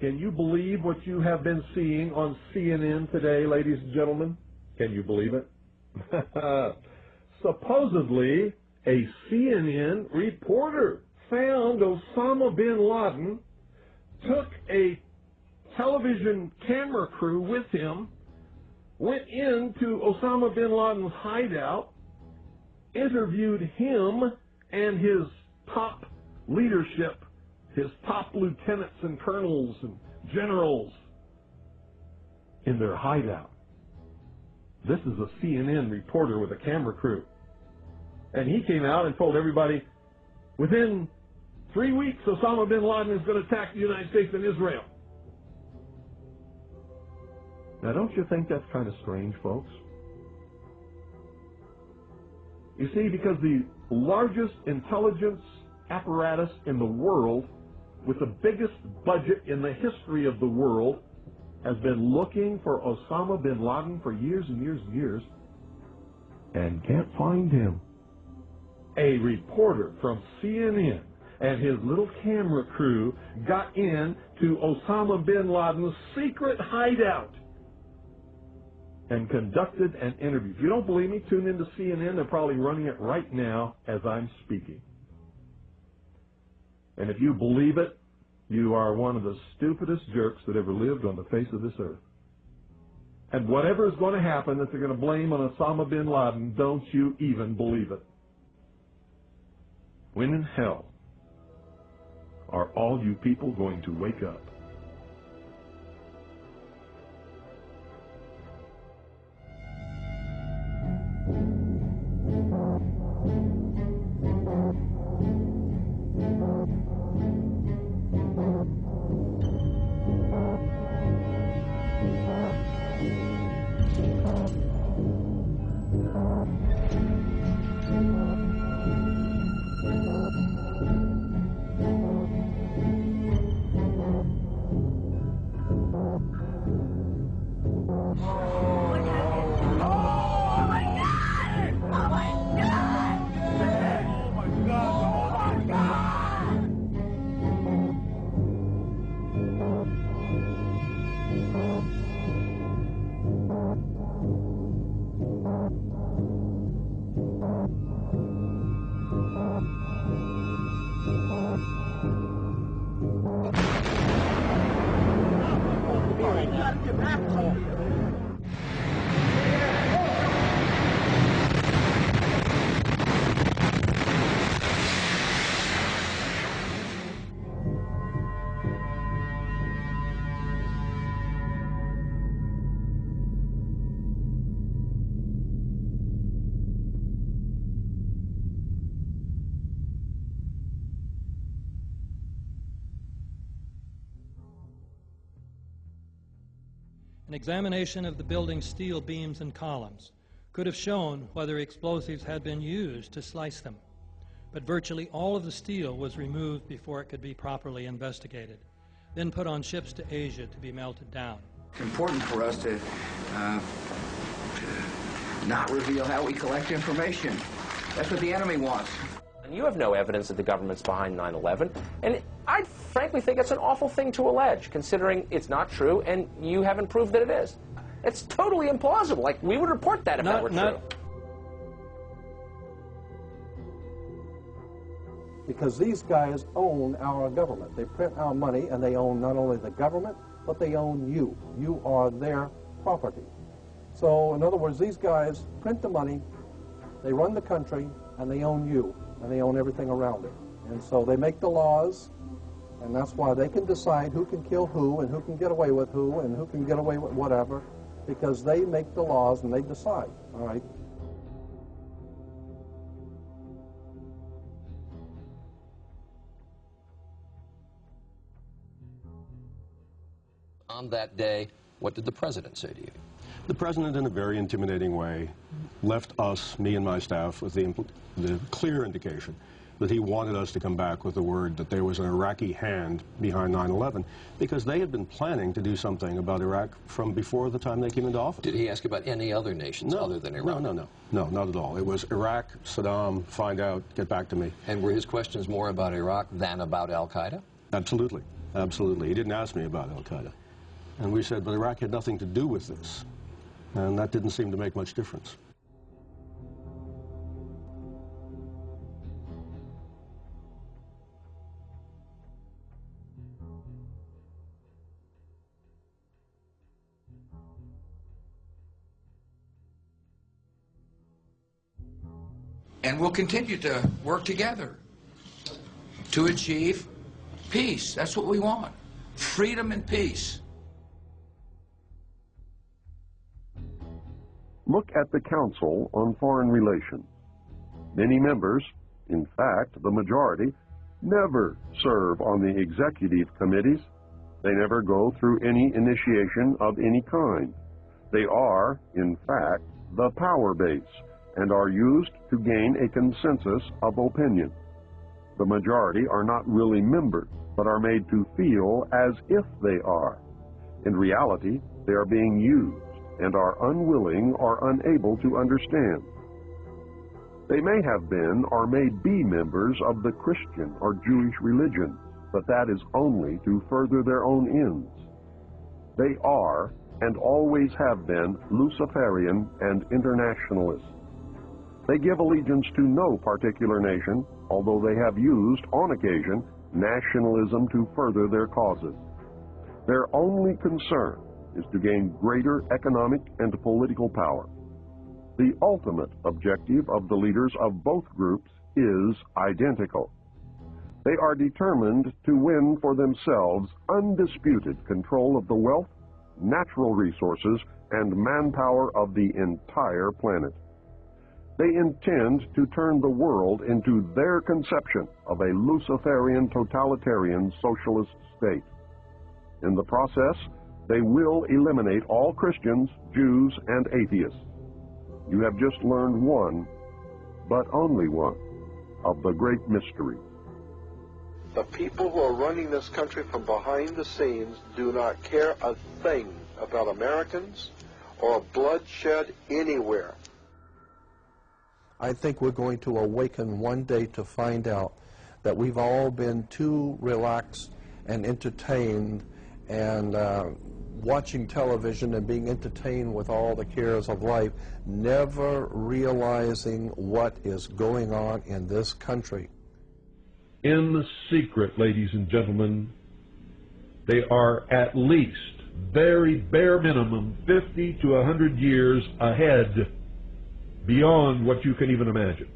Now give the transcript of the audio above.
Can you believe what you have been seeing on CNN today, ladies and gentlemen? Can you believe it? Supposedly, a CNN reporter found Osama bin Laden, took a television camera crew with him, went into Osama bin Laden's hideout, interviewed him and his top leadership, his top lieutenants and colonels and generals in their hideout. This is a CNN reporter with a camera crew. And he came out and told everybody, within 3 weeks, Osama bin Laden is going to attack the United States and Israel. Now, don't you think that's kind of strange, folks? You see, because the largest intelligence apparatus in the world, with the biggest budget in the history of the world, has been looking for Osama bin Laden for years and years and years, and can't find him. A reporter from CNN and his little camera crew got in to Osama bin Laden's secret hideout and conducted an interview. If you don't believe me, tune into CNN. They're probably running it right now as I'm speaking. And if you believe it, you are one of the stupidest jerks that ever lived on the face of this earth. And whatever is going to happen that they're going to blame on Osama bin Laden, don't you even believe it. When in hell are all you people going to wake up? An examination of the building's steel beams and columns could have shown whether explosives had been used to slice them, but virtually all of the steel was removed before it could be properly investigated, then put on ships to Asia to be melted down. It's important for us to not reveal how we collect information. That's what the enemy wants. And you have no evidence that the government's behind 9/11, and I frankly think it's an awful thing to allege, considering it's not true, and you haven't proved that it is. It's totally implausible. Like, we would report that if that were true. Because these guys own our government. They print our money, and they own not only the government, but they own you. You are their property. So, in other words, these guys print the money, they run the country, and they own you, and they own everything around it. And so they make the laws, and that's why they can decide who can kill who, and who can get away with who, and who can get away with whatever, because they make the laws and they decide, all right? On that day, what did the president say to you? The president, in a very intimidating way, left us, me and my staff, with the clear indication that he wanted us to come back with the word that there was an Iraqi hand behind 9/11, because they had been planning to do something about Iraq from before the time they came into office. Did he ask about any other nations other than Iraq? No, not at all. It was Iraq, Saddam, find out, get back to me. And were his questions more about Iraq than about al-Qaeda? Absolutely. Absolutely. He didn't ask me about al-Qaeda. And we said, but Iraq had nothing to do with this. And that didn't seem to make much difference. And we'll continue to work together to achieve peace. That's what we want. Freedom and peace. Look at the Council on Foreign Relations. Many members, in fact, the majority, never serve on the executive committees. They never go through any initiation of any kind. They are, in fact, the power base and are used to gain a consensus of opinion. The majority are not really members, but are made to feel as if they are. In reality, they are being used and are unwilling or unable to understand. They may have been or may be members of the Christian or Jewish religion, but that is only to further their own ends. They are and always have been Luciferian and internationalists. They give allegiance to no particular nation, although they have used, on occasion, nationalism to further their causes. Their only concern is to gain greater economic and political power. The ultimate objective of the leaders of both groups is identical. They are determined to win for themselves undisputed control of the wealth, natural resources, and manpower of the entire planet. They intend to turn the world into their conception of a Luciferian totalitarian socialist state. In the process, they will eliminate all Christians, Jews, and atheists. You have just learned one, but only one, of the great mysteries. The people who are running this country from behind the scenes do not care a thing about Americans or bloodshed anywhere. I think we're going to awaken one day to find out that we've all been too relaxed and entertained and watching television and being entertained with all the cares of life, never realizing what is going on in this country. In the secret, ladies and gentlemen, they are at least, very bare minimum, 50 to 100 years ahead, beyond what you can even imagine.